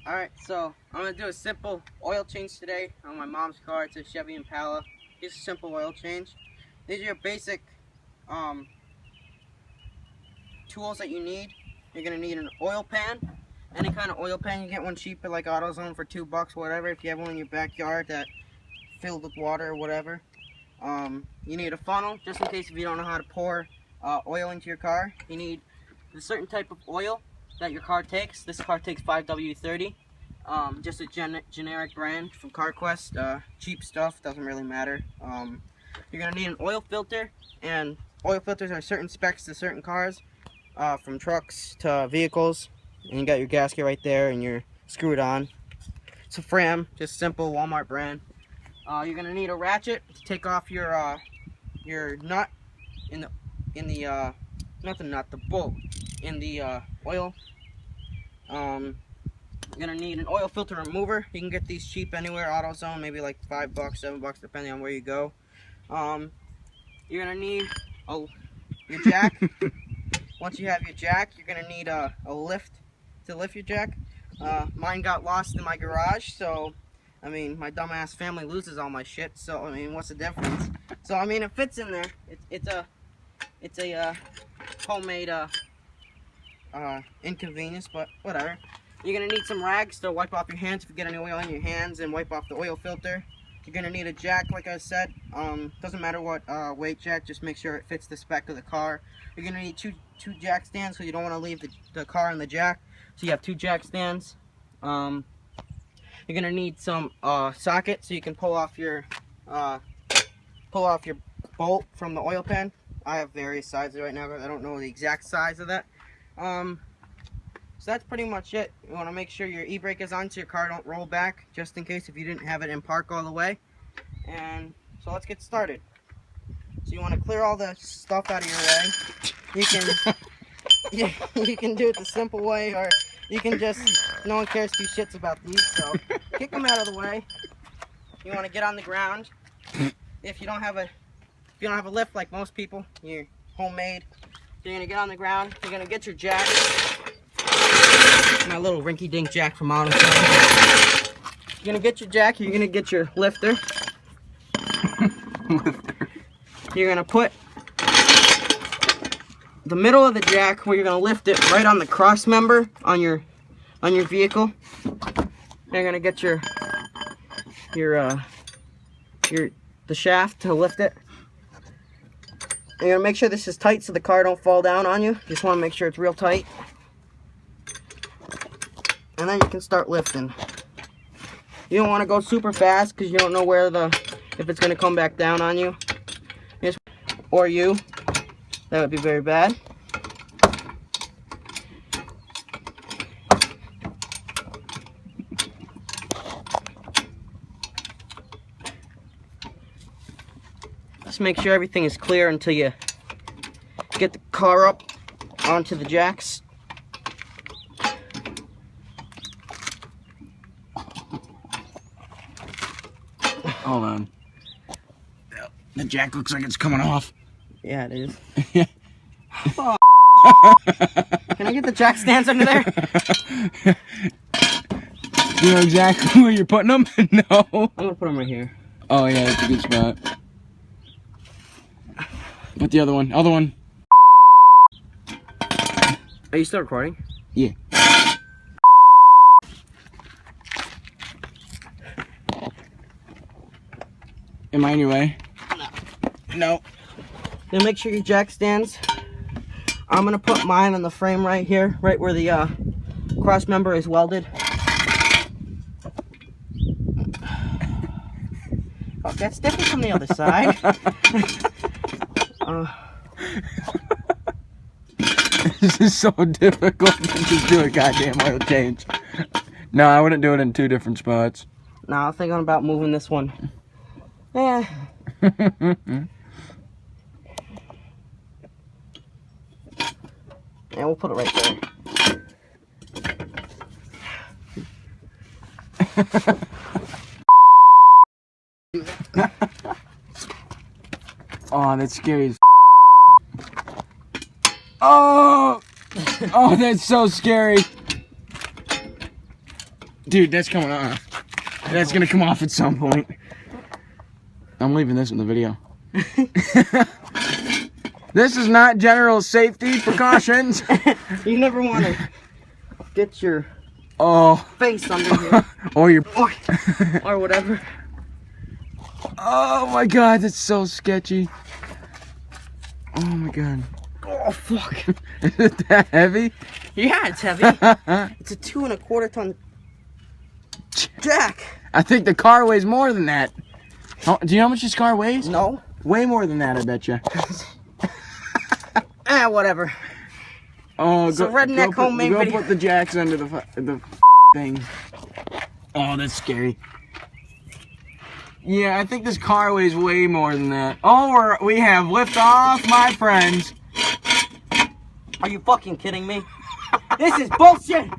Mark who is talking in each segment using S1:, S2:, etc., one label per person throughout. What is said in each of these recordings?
S1: Alright, so I'm going to do a simple oil change today on my mom's car. It's a Chevy Impala. Just a simple oil change. These are your basic tools that you need. You're going to need an oil pan. Any kind of oil pan. You get one cheap at like AutoZone for $2, whatever. If you have one in your backyard that filled with water or whatever. You need a funnel, just in case if you don't know how to pour oil into your car. You need a certain type of oil that your car takes. This car takes 5W30. Just a generic brand from CarQuest. Cheap stuff, doesn't really matter. You're going to need an oil filter, and oil filters are certain specs to certain cars, from trucks to vehicles. And you got your gasket right there, and you're screwed on. It's a Fram, just simple Walmart brand. You're going to need a ratchet to take off your nut the bolt in the oil. You're gonna need an oil filter remover. You can get these cheap anywhere, AutoZone, maybe like $5, $7, depending on where you go. You're gonna need your jack. Once you have your jack, you're gonna need a lift to lift your jack. Mine got lost in my garage, so I mean, my dumbass family loses all my shit. So I mean, what's the difference? So I mean, it fits in there. It's a homemade inconvenience, but whatever. You're gonna need some rags to wipe off your hands if you get any oil in your hands, and wipe off the oil filter. You're gonna need a jack, like I said. Doesn't matter what weight jack, just make sure it fits the spec of the car. You're gonna need two jack stands, so you don't want to leave the car in the jack. So you have 2 jack stands. You're gonna need some socket, so you can pull off your bolt from the oil pan. I have various sizes right now, but I don't know the exact size of that. So that's pretty much it. You want to make sure your e-brake is on so your car don't roll back, just in case if you didn't have it in park all the way. And so let's get started. So you want to clear all the stuff out of your way. You can do it the simple way, or you can just, no one cares 2 shits about these, so kick them out of the way. You want to get on the ground. If you don't have a lift like most people, you're homemade. You're gonna get on the ground. You're gonna get your jack. My little rinky-dink jack from AutoZone. You're gonna get your jack. You're gonna get your lifter. You're gonna put the middle of the jack where you're gonna lift it right on the cross member on your vehicle. You're gonna get the shaft to lift it. You're gonna make sure this is tight so the car don't fall down on you. Just want to make sure it's real tight. And then you can start lifting. You don't want to go super fast because you don't know if it's gonna come back down on you. Or you. That would be very bad. Just make sure everything is clear until you get the car up onto the jacks.
S2: Hold on. The jack looks like it's coming off.
S1: Yeah, it is. Yeah. Oh, can I get the jack stands under there?
S2: You know exactly where you're putting them? No.
S1: I'm gonna put them right here.
S2: Oh yeah, that's a good spot. Put the other one. Other one.
S1: Are you still recording?
S2: Yeah. Am I in your way? No.
S1: Then make sure your jack stands. I'm gonna put mine on the frame right here, right where the cross member is welded. Oh, that's different from the other side.
S2: This is so difficult to just do a goddamn oil change. No, I wouldn't do it in 2 different spots.
S1: No, I'm thinking about moving this one. Yeah. Yeah, we'll put it right there.
S2: Oh, that's scary as Oh! Oh, that's so scary. Dude, that's coming off. That's gonna come off at some point. I'm leaving this in the video. This is not general safety precautions.
S1: You never want to get your face under here. or whatever.
S2: Oh my god, that's so sketchy. Oh my god.
S1: Oh fuck.
S2: Is it that heavy?
S1: Yeah, it's heavy. It's a 2 1/4 ton jack.
S2: I think the car weighs more than that. Oh, do you know how much this car weighs?
S1: No.
S2: Way more than that, I bet you.
S1: Whatever.
S2: Oh,
S1: so redneck homemade video.
S2: Go put the jacks under the thing. Oh, that's scary. Yeah, I think this car weighs way more than that. Oh, we have liftoff, my friends.
S1: Are you fucking kidding me? This is bullshit.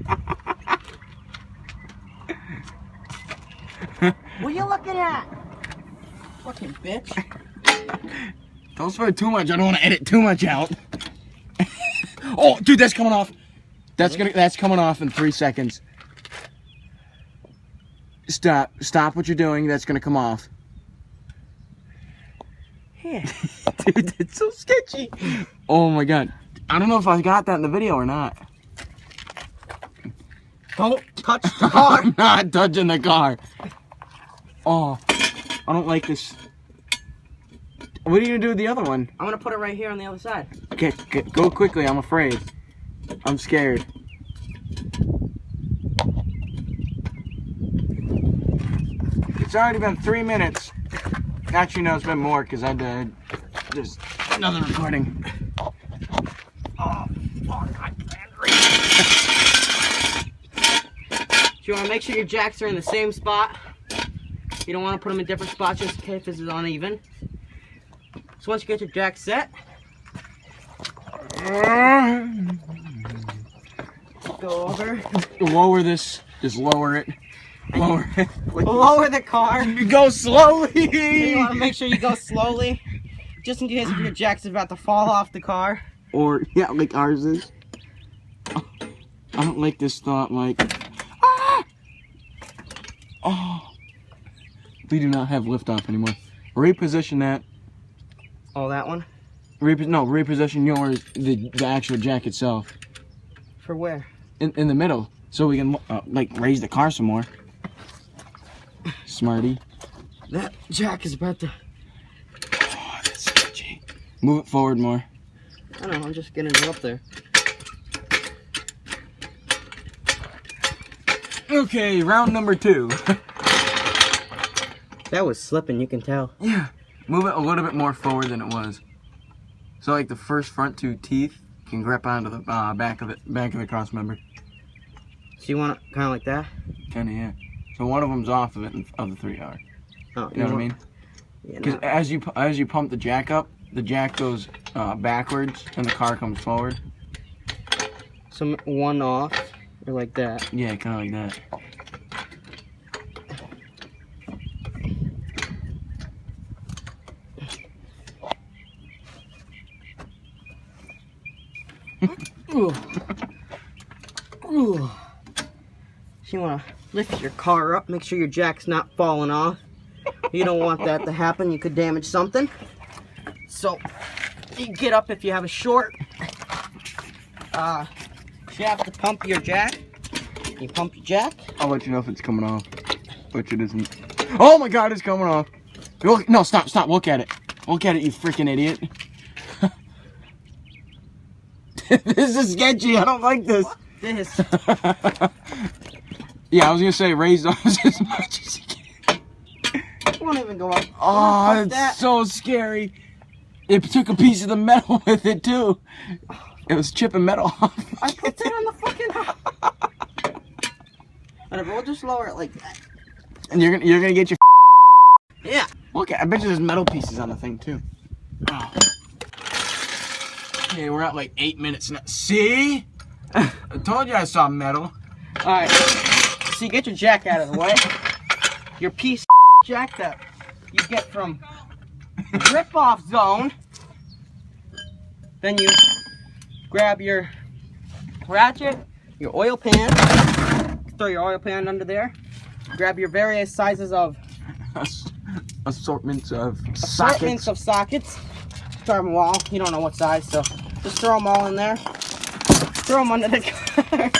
S1: What are you looking at? Fucking bitch.
S2: Don't swear too much. I don't want to edit too much out. Oh, dude, that's coming off. That's coming off in 3 seconds. Stop what you're doing. That's gonna come off.
S1: Yeah.
S2: Dude, it's so sketchy. Oh my god. I don't know if I got that in the video or not.
S1: Don't touch the car.
S2: I'm not touching the car. Oh, I don't like this. What are you gonna do with the other one?
S1: I'm gonna put it right here on the other side.
S2: Okay, go quickly. I'm afraid. I'm scared. It's already been 3 minutes. Actually, no, it's been more because I did just another recording.
S1: Oh, fuck, I can't read. You want to make sure your jacks are in the same spot. You don't want to put them in different spots just in case this is uneven. So once you get your jack set, go over.
S2: Lower this. Just lower it. Lower it.
S1: Lower the car.
S2: You go slowly.
S1: You want to make sure you go slowly, just in case if your jack's about to fall off the car.
S2: Or yeah, like ours is. I don't like this thought, Mike. Ah! Oh, we do not have liftoff anymore. Reposition that.
S1: Oh, that one?
S2: Reposition yours, the actual jack itself.
S1: For where?
S2: In the middle, so we can like raise the car some more. Smarty.
S1: That jack is about to.
S2: Oh, that's sketchy. Move it forward more.
S1: I don't know. I'm just getting it up there.
S2: Okay, round number 2.
S1: That was slipping. You can tell.
S2: Yeah. Move it a little bit more forward than it was. So like the front 2 teeth can grip onto the back of the cross member.
S1: So you want it kind of like that?
S2: Kinda, yeah. So one of them's off of it, and of the 3 are.
S1: Oh,
S2: you know what I mean?
S1: Yeah.
S2: Because as you pump the jack up, the jack goes backwards and the car comes forward.
S1: So one off, or like that.
S2: Yeah, kind of like that.
S1: Ooh. Ooh. So you want to lift your car up, make sure your jack's not falling off. You don't want that to happen. You could damage something. So you get up if you have a short. You have to pump your jack. You pump your jack.
S2: I'll let you know if it's coming off, which it isn't. Oh my god, it's coming off. Look, no, stop, look at it. Look at it, you freaking idiot. This is sketchy, I don't like this.
S1: This.
S2: Yeah, I was gonna say raise those as much as you can.
S1: It won't even go up.
S2: Oh, it's so scary. It took a piece of the metal with it too. It was chipping metal off.
S1: I put that on the fucking. Whatever, we'll just lower it like that.
S2: And you're gonna get your.
S1: Yeah.
S2: Look, I bet you there's metal pieces on the thing too. Oh. Okay, we're at like 8 minutes now. See? I told you I saw metal.
S1: Alright. So you get your jack out of the way. Your piece of jack that you get from rip-off zone. Then you grab your ratchet, your oil pan, throw your oil pan under there. Grab your various sizes of
S2: assortments of
S1: sockets. Throw them all. You don't know what size, so just throw them all in there. Throw them under the car.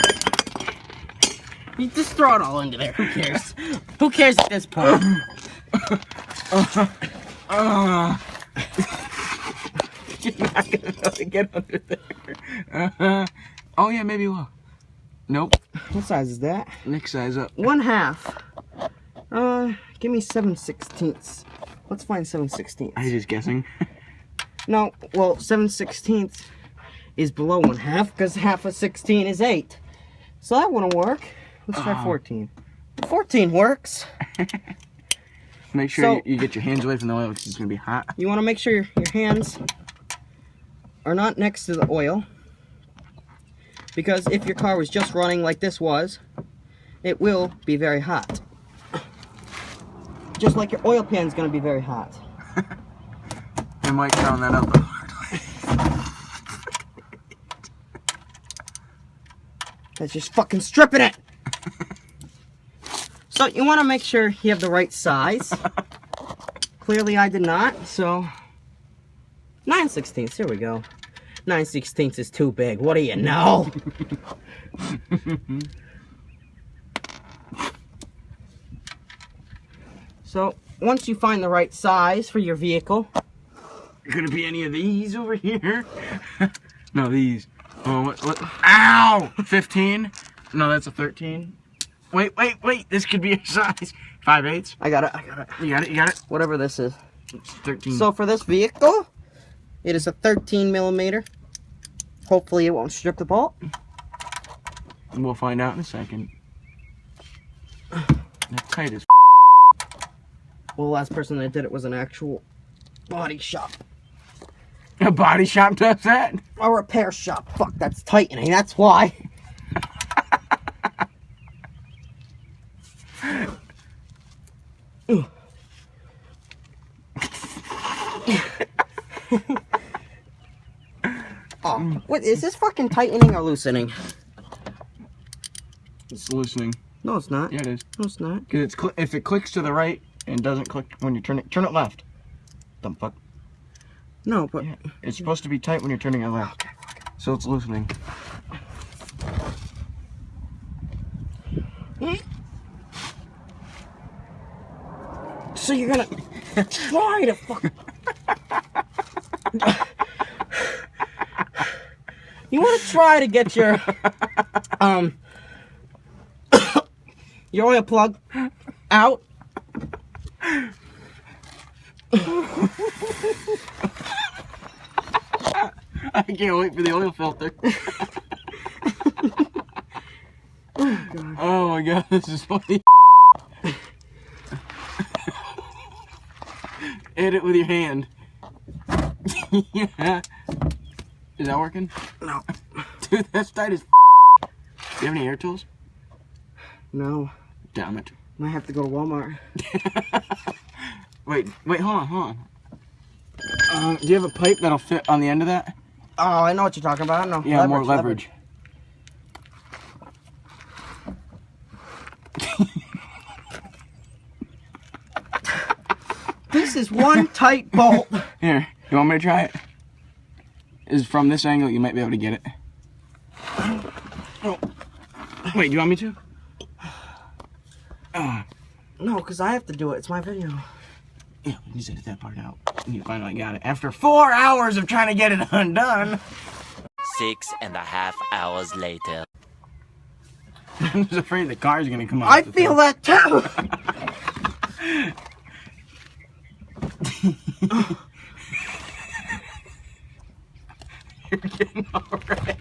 S1: You just throw it all into there. Who cares? Who cares at this point?
S2: You're not gonna know to get under there. Oh yeah, maybe we'll. Nope.
S1: What size is that?
S2: Next size up.
S1: 1/2. Give me 7/16. Let's find 7/16.
S2: Are you just guessing?
S1: No, well, 7/16 is below 1/2 because 1/2 of 16 is 8. So that wouldn't work. Let's try 14. 14 works.
S2: Make sure you get your hands away from the oil because it's going to be hot.
S1: You want to make sure your hands are not next to the oil. Because if your car was just running like this was, it will be very hot. Just like your oil pan is going to be very hot.
S2: I might found that out the hard way.
S1: That's just fucking stripping it. So you want to make sure you have the right size. Clearly I did not, so 9/16. Here we go. 9/16 is too big. What do you know? So once you find the right size for your vehicle,
S2: Could it be any of these over here? No, these. Oh, what? Ow! 15? No, that's a 13. Wait. This could be a size. 5/8.
S1: I got it.
S2: You got it?
S1: Whatever this is.
S2: It's 13.
S1: So for this vehicle, it is a 13mm. Hopefully it won't strip the bolt.
S2: We'll find out in a second. That's tight as
S1: Well, the last person that did it was an actual body shop.
S2: A body shop does that?
S1: A repair shop. Fuck, that's tightening. That's why. Oh, what is this fucking tightening or loosening?
S2: It's loosening.
S1: No, it's not.
S2: Yeah, it is.
S1: No, it's not.
S2: Because if it clicks to the right and doesn't click when you turn it left. Dumb fuck.
S1: No, but
S2: Yeah, it's supposed to be tight when you're turning it left.
S1: okay, fuck it.
S2: So it's loosening.
S1: So you're gonna try to fuck. You want to try to get your your oil plug out.
S2: I can't wait for the oil filter. Oh my god, this is funny. Hit it with your hand. Yeah. Is that working?
S1: No.
S2: Dude, that's tight as. Do you have any air tools?
S1: No.
S2: Damn it.
S1: Might have to go to Walmart.
S2: Wait, hold on. Do you have a pipe that'll fit on the end of that?
S1: Oh, I know what you're talking about. No.
S2: Yeah, more leverage.
S1: This is one tight bolt.
S2: Here, you want me to try it? Is from this angle, you might be able to get it. Oh. Wait, do you want me to?
S1: No, because I have to do it. It's my video.
S2: Yeah, we just edit that part out. You finally got it. After 4 hours of trying to get it undone.
S3: 6.5 hours later.
S2: I'm just afraid the car's gonna come out.
S1: I feel that too.
S2: You're getting all red.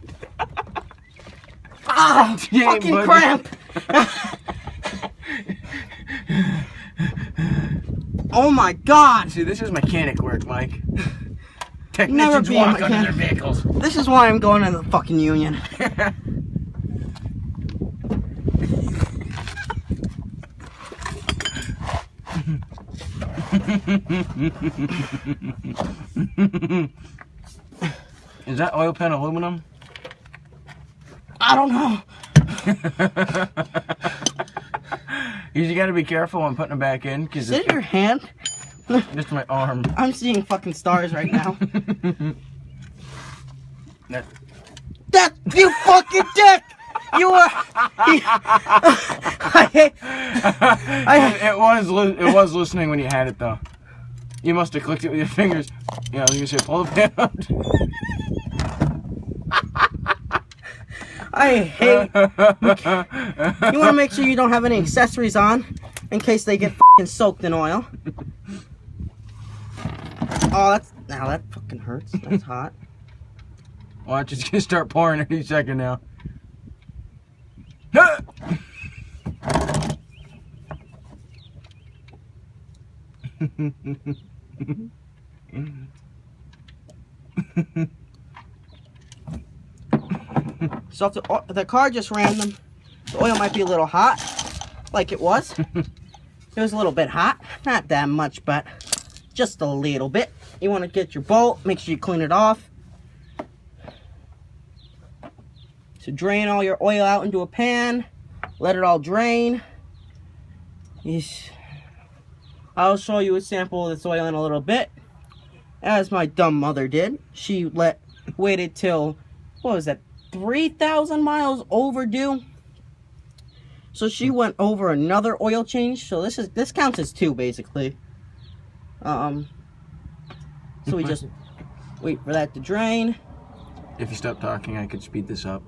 S1: Ah, fucking
S2: buddy.
S1: cramp. Oh my god.
S2: See, this is mechanic work, Mike.
S1: Never
S2: Technicians
S1: be a
S2: walk under their
S1: mechanic.
S2: vehicles.
S1: This is why I'm going in the fucking union.
S2: Is that oil pan aluminum?
S1: I don't know.
S2: You gotta be careful when putting it back in, because
S1: Is it your hand?
S2: just my arm.
S1: I'm seeing fucking stars right now.
S2: That-
S1: That you fucking dick! You were.
S2: It was listening when you had it though. You must have clicked it with your fingers. Yeah, I was gonna say pull the pan out.
S1: I hate. You want to make sure you don't have any accessories on, in case they get fucking soaked in oil. Oh, that fucking hurts. That's hot.
S2: Watch, it's gonna start pouring any second now.
S1: So if the car just ran them, the oil might be a little hot, like it was. It was a little bit hot, not that much, but just a little bit. You want to get your bolt, make sure you clean it off. So drain all your oil out into a pan, let it all drain. I'll show you a sample of this oil in a little bit, as my dumb mother did. She waited till, what was that, 3,000 miles overdue. So she went over another oil change. So this counts as 2 basically. So we just wait for that to drain.
S2: If you stop talking, I could speed this up.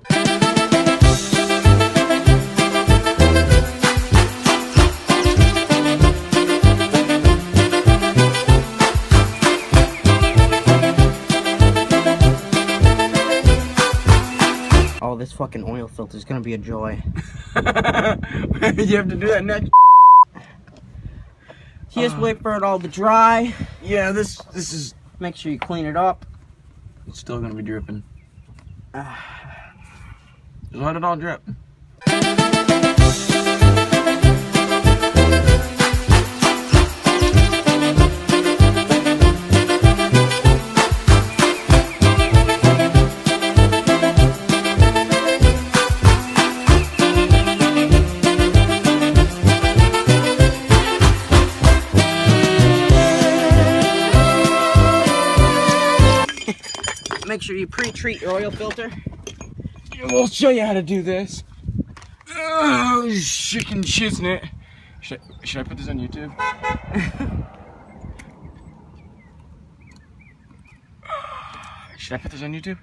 S1: Oh, this fucking oil filter is gonna be a joy.
S2: You have to do that next.
S1: So just wait for it all to dry.
S2: Yeah, this is.
S1: Make sure you clean it up.
S2: It's still gonna be dripping. Just let it all drip.
S1: Make sure you pre-treat your oil filter.
S2: We'll show you how to do this. Oh, chicken shiznit. Should I put this on YouTube? Should I put this on YouTube?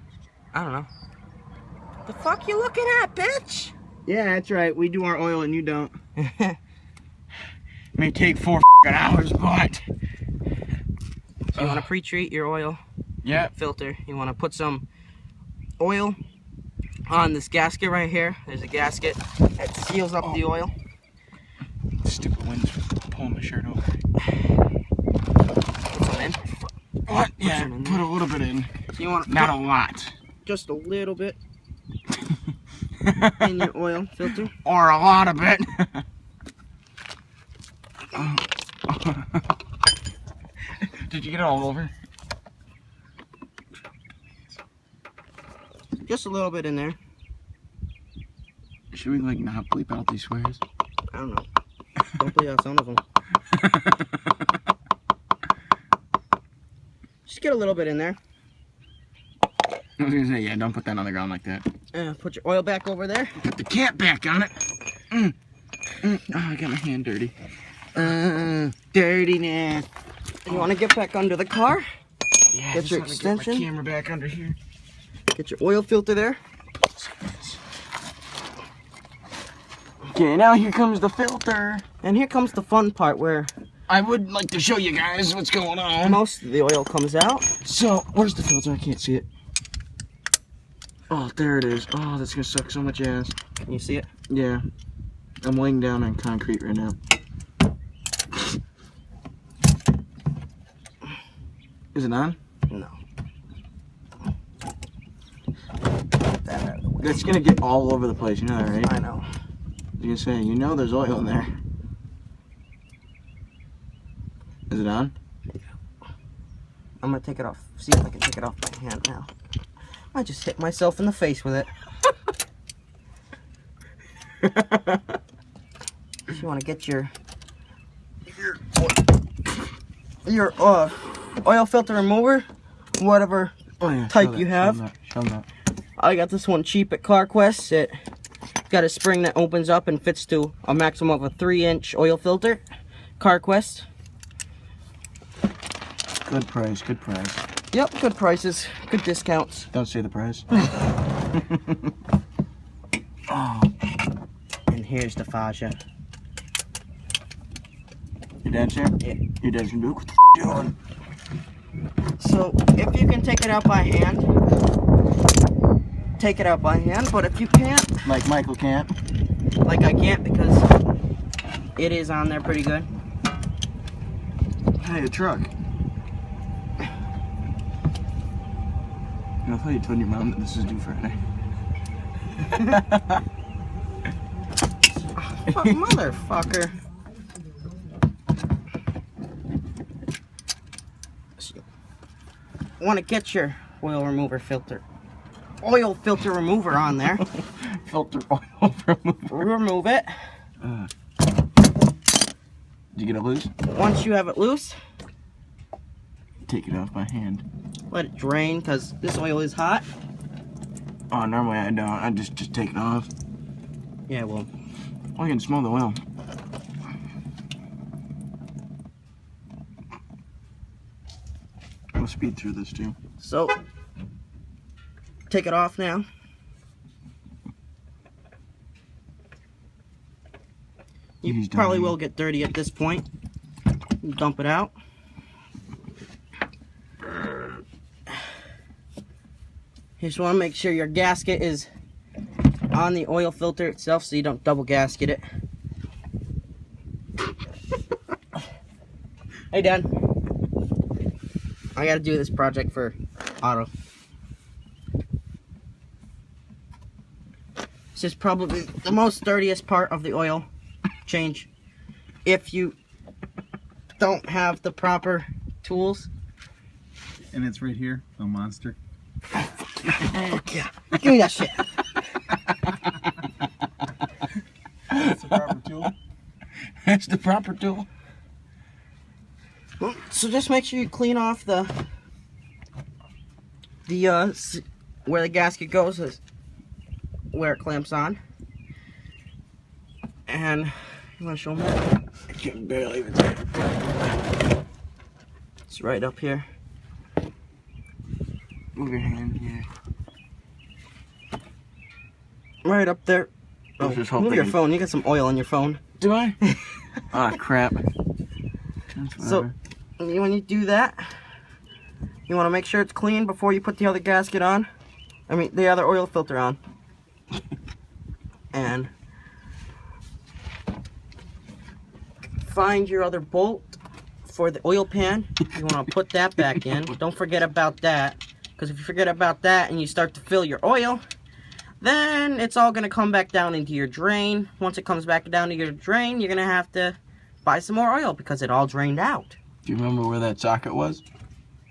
S1: I don't know. The fuck you looking at, bitch?
S2: Yeah, that's right. We do our oil and you don't. May take 4 hours, but.
S1: So you want to pre-treat your oil filter. You want to put some oil on this gasket right here. There's a gasket that seals up the oil.
S2: Stupid wind's pulling my shirt over.
S1: Put some in.
S2: What? Yeah, put a little bit in.
S1: So you want
S2: not a lot.
S1: Just a little bit in your oil filter.
S2: Or a lot of it. Did you get it all over?
S1: Just a little bit in there.
S2: Should we like not bleep out these swears?
S1: I don't know. Don't bleep out some of them. Just get a little bit in there.
S2: I was gonna say, yeah, don't put that on the ground like that.
S1: Put your oil back over there.
S2: Put the cap back on it. Oh, I got my hand dirty. Dirtiness.
S1: You want to get back under the car?
S2: Yeah,
S1: Get your extension.
S2: Get my camera back under here.
S1: Get your oil filter there.
S2: Okay, now here comes the filter.
S1: And here comes the fun part where
S2: I would like to show you guys what's going on.
S1: most of the oil comes out.
S2: So, where's the filter? I can't see it. Oh, there it is. Oh, that's gonna suck so much ass.
S1: Can you see it?
S2: Yeah. I'm laying down on concrete right now. Is it on?
S1: No. Get that out of the way.
S2: That's gonna get all over the place, you know that, right?
S1: I know.
S2: You're saying, you know there's oil in there. Is it on?
S1: I'm gonna take it off. See if I can take it off my hand now. I just hit myself in the face with it. So you want to get your oil filter remover, whatever type you have.
S2: Show that.
S1: I got this one cheap at CarQuest. It got a spring that opens up and fits to a maximum of a 3-inch oil filter. CarQuest.
S2: Good price, good price.
S1: Yep, good prices, good discounts.
S2: Don't say the price.
S1: Oh. And here's the fascia.
S2: Your dad's here?
S1: Yeah.
S2: Your dad's gonna be like, what the f doing?
S1: So, if you can take it out by hand, take it out by hand, but if you can't,
S2: Like Michael can't.
S1: like I can't because it is on there pretty good.
S2: Hey, a truck. I thought you told your mom that this is due Friday.
S1: Motherfucker. Want to get your oil filter remover on there.
S2: Filter oil remover.
S1: Remove it.
S2: Did you get it loose?
S1: Once you have it loose,
S2: Take it off by hand.
S1: let it drain because this oil is hot.
S2: Oh, normally I don't. I just take it off.
S1: Yeah, well,
S2: Oh, you can smell the oil. We'll speed through this too.
S1: so take it off now. You
S2: He's
S1: probably
S2: dying.
S1: will get dirty at this point. Dump it out. You just want to make sure your gasket is on the oil filter itself so you don't double gasket it. Hey, Dad. I gotta do this project for Otto. This is probably the most dirtiest part of the oil change. If you don't have the proper tools.
S4: And it's right here, the monster.
S1: Fuck yeah. Give me that shit.
S4: That's the proper tool.
S2: That's the proper tool.
S1: So just make sure you clean off the where the gasket goes is where it clamps on. And you want to show them that?
S2: I can barely even see it.
S1: It's right up here.
S2: Move your hand, yeah.
S1: Right up there. Oh,
S2: This is
S1: move
S2: hoping-
S1: your phone. You got some oil on your phone.
S2: Do I? Ah, crap.
S1: So when you do that, you want to make sure it's clean before you put the other gasket on. I mean, the other oil filter on. And find your other bolt for the oil pan. You want to put that back in. Don't forget about that, because if you forget about that and you start to fill your oil, then it's all going to come back down into your drain. Once it comes back down to your drain, you're going to have to buy some more oil because it all drained out.
S2: Do you remember where that socket was?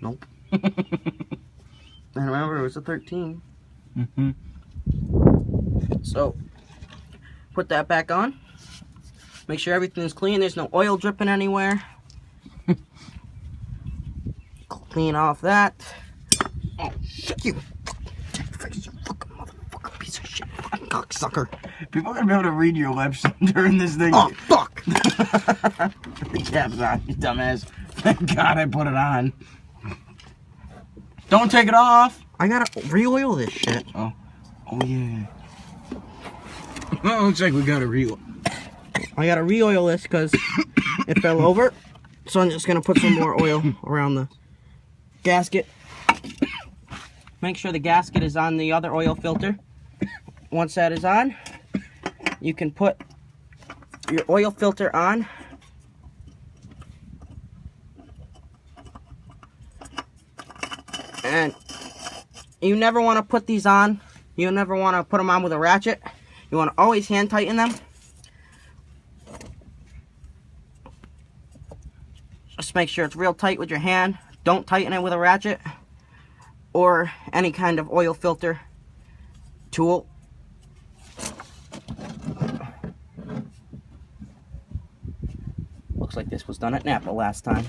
S1: Nope. And remember, it was a 13.
S2: Mm-hmm.
S1: So, put that back on. Make sure everything's clean. There's no oil dripping anywhere. Clean off that. Oh, shit, you. Face, you fucking motherfucker, piece of shit. Fucking cocksucker.
S2: People are gonna be able to read your lips during this thing.
S1: Oh, fuck.
S2: The cap's on, you dumbass. Thank God I put it on. Don't take it off.
S1: I gotta re-oil this shit.
S2: Oh yeah. Well, looks like we got a reel.
S1: I gotta re-oil this because it fell over. So I'm just gonna put some more oil around the gasket. Make sure the gasket is on the other oil filter. Once that is on, you can put your oil filter on. And you never want to put these on. You never want to put them on with a ratchet. You want to always hand tighten them. Just make sure it's real tight with your hand. Don't tighten it with a ratchet or any kind of oil filter tool. looks like this was done at Napa last time.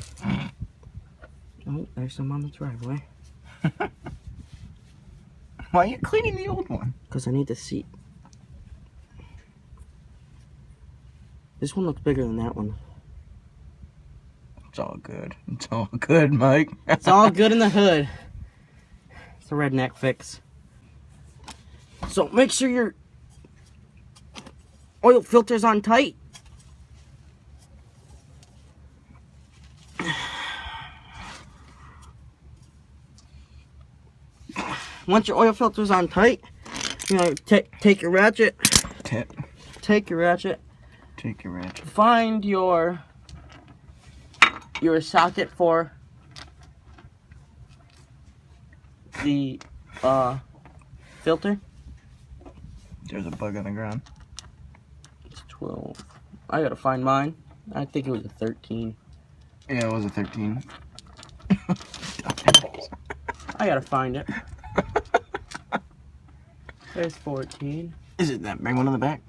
S1: Oh, there's some on the driveway.
S2: Why are you cleaning the old one?
S1: Because I need to see. This one looks bigger than that one.
S2: It's all good. It's all good, Mike.
S1: It's all good in the hood. It's a redneck fix. So make sure your oil filter's on tight. Once your oil filter's on tight, you know, take your ratchet. Take your ratchet.
S2: Take your ratchet.
S1: Find your socket for the filter.
S2: There's a bug on the ground.
S1: It's 12. I gotta find mine. I think it was a 13.
S2: Yeah, it was a 13.
S1: I gotta find it. There's 14.
S2: Is it that big one in the back?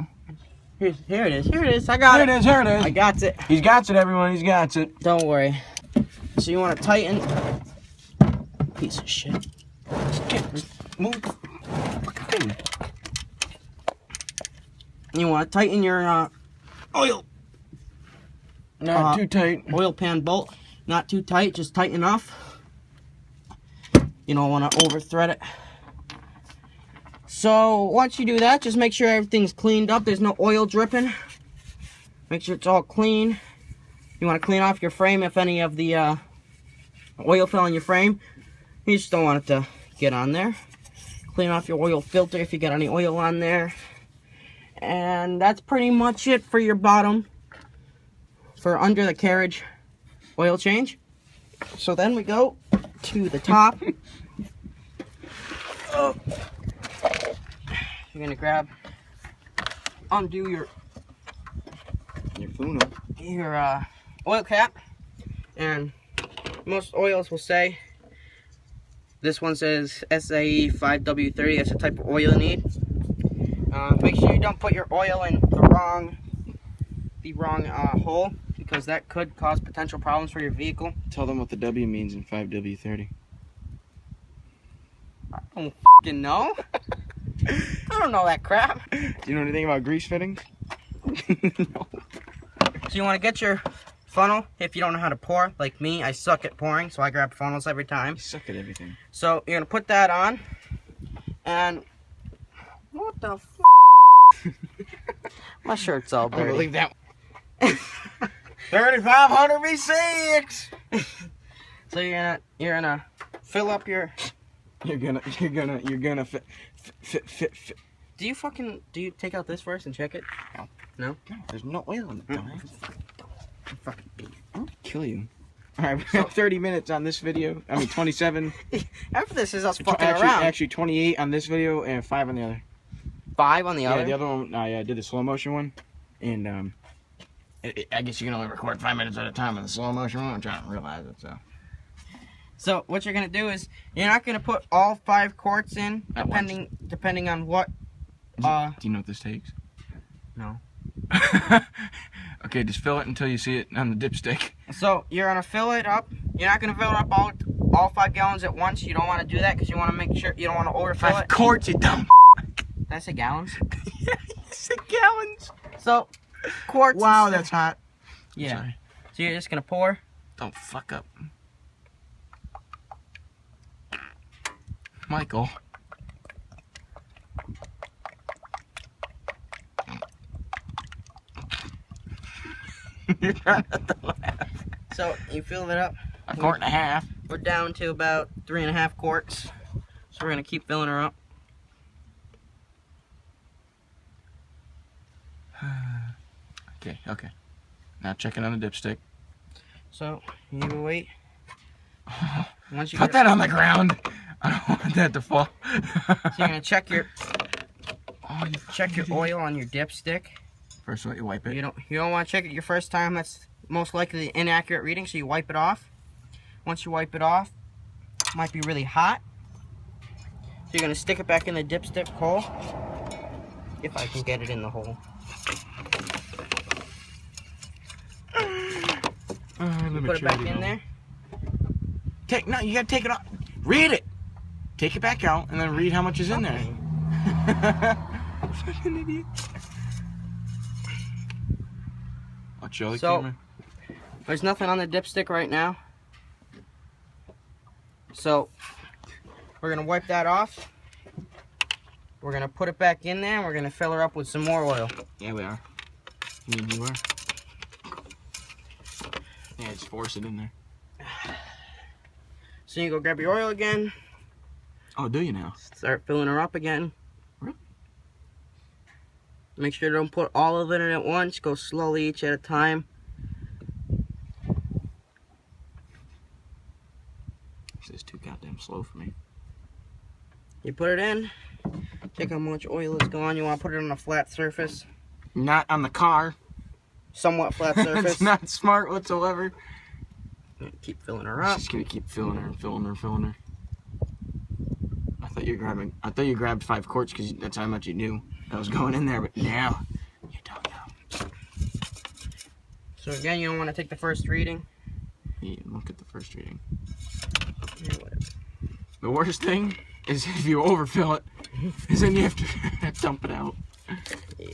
S1: Here it is. Here it is. I got it.
S2: Here it is.
S1: I got it.
S2: He's got it, everyone. He's got it.
S1: Don't worry. So you want to tighten. Piece of shit.
S2: Move.
S1: You want to tighten your oil.
S2: Not too tight.
S1: Oil pan bolt. Not too tight. Just tight enough. You don't want to over thread it. So once you do that, just make sure everything's cleaned up. There's no oil dripping. Make sure it's all clean. You want to clean off your frame if any of the oil fell on your frame. You just don't want it to get on there. Clean off your oil filter if you got any oil on there. And that's pretty much it for your bottom, for under the carriage oil change. So then we go to the top. Oh. You're gonna undo your
S2: Funo.
S1: Your oil cap, and most oils will say, this one says SAE 5W30. That's the type of oil you need. Make sure you don't put your oil in the wrong hole, because that could cause potential problems for your vehicle.
S2: Tell them what the W means in 5W30.
S1: I don't fucking know. I don't know that crap.
S2: Do you know anything about grease fittings?
S1: No. So you want to get your funnel. If you don't know how to pour, like me, I suck at pouring, so I grab funnels every time.
S2: You suck at everything.
S1: So you're going to put that on, and what the f***? My shirt's all dirty.
S2: I'm gonna leave that 3500 V6.
S1: So you're gonna fill up your.
S2: You're gonna fit.
S1: Do you take out this first and check it?
S2: No.
S1: No?
S2: No, there's no oil in the dump.
S1: Fucking idiot.
S2: I'll kill you. Alright, we have 30 minutes on this video. I mean 27.
S1: After this is us fucking around.
S2: Actually 28 on this video and 5 on the other.
S1: 5 on the other?
S2: Yeah, the other one, I did the slow motion one. And I guess you can only record 5 minutes at a time on the slow motion one. I'm trying to realize it, so.
S1: So what you're gonna do is, you're not gonna put all 5 quarts in,
S2: At
S1: depending on what.
S2: Do you know what this takes?
S1: No.
S2: Okay, just fill it until you see it on the dipstick.
S1: So you're gonna fill it up. You're not gonna fill it up all 5 gallons at once. You don't want to do that because you want to make sure you don't want to overfill
S2: 5
S1: it.
S2: quarts, you dumb.
S1: Did I say gallons?
S2: Yeah, you said gallons.
S1: So quarts.
S2: Wow, that's hot.
S1: Yeah.
S2: Sorry.
S1: So you're just gonna pour.
S2: Don't fuck up. Michael. You're trying not to laugh.
S1: So you fill it up.
S2: A quart and a half.
S1: We're down to about 3.5 quarts. So we're gonna keep filling her up.
S2: Okay. Now check it on the dipstick.
S1: So you wait. Once you
S2: Put that on the ground. I don't want that to fall.
S1: So you're gonna check your oil on your dipstick.
S2: First, you wipe it.
S1: You don't want to check it your first time. That's most likely the inaccurate reading. So you wipe it off. Once you wipe it off, it might be really hot. So you're gonna stick it back in the dipstick hole. If I can get it in the hole. Put it back in there.
S2: No, you gotta take it off. Read it. Take it back out and then read how much is in there. Fucking idiot. I'll show the camera.
S1: There's nothing on the dipstick right now. So we're gonna wipe that off. We're gonna put it back in there and we're gonna fill her up with some more oil.
S2: Yeah, we are. You are. Yeah, just force it in there.
S1: So you go grab your oil again.
S2: Oh, do you now?
S1: Start filling her up again.
S2: Really?
S1: Make sure you don't put all of it in at once. Go slowly each at a time.
S2: This is too goddamn slow for me.
S1: You put it in. Check how much oil is gone. You want to put it on a flat surface.
S2: Not on the car.
S1: Somewhat flat surface.
S2: It's not smart whatsoever.
S1: Keep filling her up.
S2: Just gonna keep filling her and filling her and filling her. I thought you grabbed 5 quarts because that's how much you knew that was going in there, but now you don't know.
S1: So again, you don't want to take the first reading.
S2: Yeah, look at the first reading.
S1: Yeah, whatever.
S2: The worst thing is if you overfill it, is then you have to dump it out.
S1: Yeah.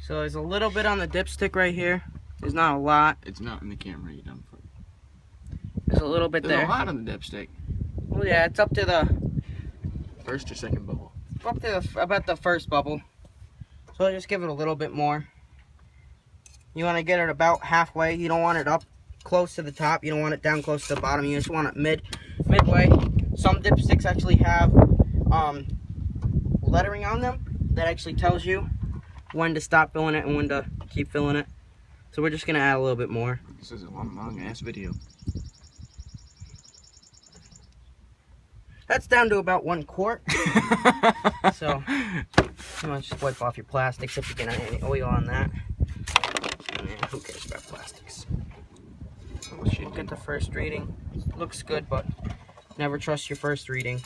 S1: So there's a little bit on the dipstick right here. There's not a lot.
S2: It's not in the camera, you dumb fuck.
S1: There's a little bit
S2: There's
S1: there.
S2: a lot on the dipstick.
S1: Well, yeah, it's up to the
S2: First or second bubble.
S1: about the first bubble. So just give it a little bit more. You want to get it about halfway. You don't want it up close to the top. You don't want it down close to the bottom. You just want it midway. Some dipsticks actually have lettering on them that actually tells you when to stop filling it and when to keep filling it. So we're just gonna add a little bit more.
S2: This is a long ass video.
S1: That's down to about 1 quart. So you want to just wipe off your plastics if you get any oil on that. And who cares about plastics? Look at the first reading. Looks good, but never trust your first reading.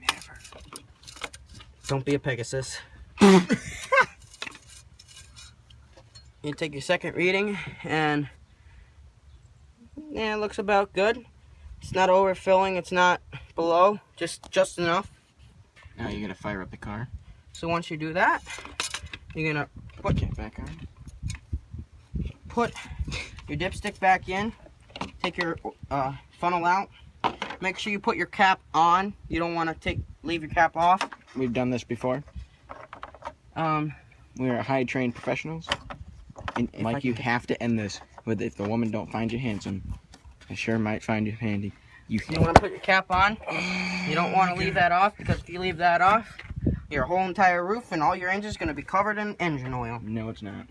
S2: Never.
S1: Don't be a Pegasus. You take your second reading, and yeah, it looks about good. It's not overfilling, it's not below, just enough.
S2: Now you're gonna fire up the car.
S1: So once you do that, you're gonna put
S2: it back on.
S1: Put your dipstick back in. Take your funnel out. Make sure you put your cap on. You don't want to leave your cap off.
S2: We've done this before. We are high trained professionals. And Mike, you have to end this with if the woman don't find you handsome, I sure might find you handy. You
S1: want to put your cap on. You don't want to leave that off, because if you leave that off, your whole entire roof and all your engine's going to be covered in engine oil.
S2: No, it's not.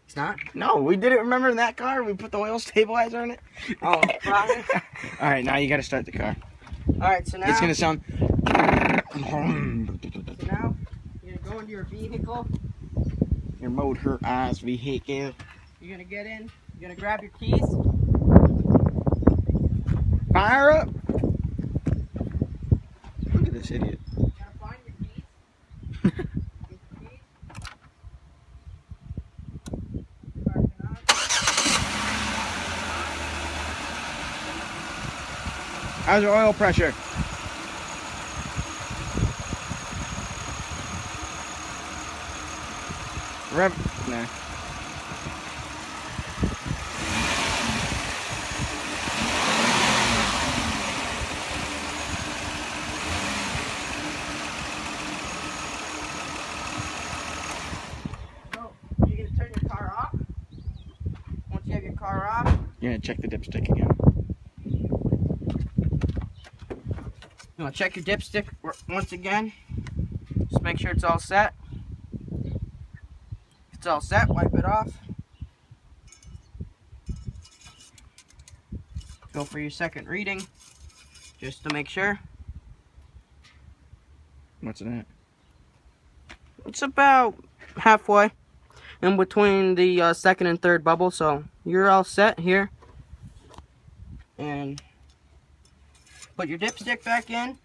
S1: It's not?
S2: No, we did it. Remember in that car? We put the oil stabilizer in it.
S1: Oh, probably.
S2: All right, now you got to start the car.
S1: All right, so now
S2: It's gonna sound.
S1: So now you're gonna go into your vehicle.
S2: Your motor eyes vehicle.
S1: You're gonna get in. You're gonna grab your keys.
S2: Fire up! Look at this idiot.
S1: You gotta find your keys.
S2: How's your oil pressure? Nah.
S1: So, you're gonna turn your car off. Once you have your car off,
S2: You're gonna check the dipstick again.
S1: you wanna check your dipstick once again. Just make sure it's all set. If it's all set, wipe it off. Go for your second reading, just to make sure.
S2: What's in it?
S1: It's about halfway in between the second and third bubble, so you're all set here. And put your dipstick back in.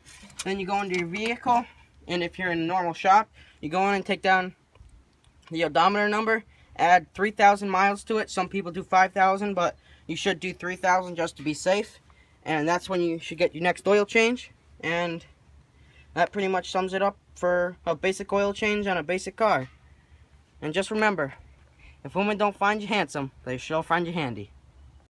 S1: Then you go into your vehicle, and if you're in a normal shop, you go in and take down the odometer number, add 3,000 miles to it. Some people do 5,000, but you should do 3,000 just to be safe. And that's when you should get your next oil change. And that pretty much sums it up for a basic oil change on a basic car. And just remember, if women don't find you handsome, they sure find you handy.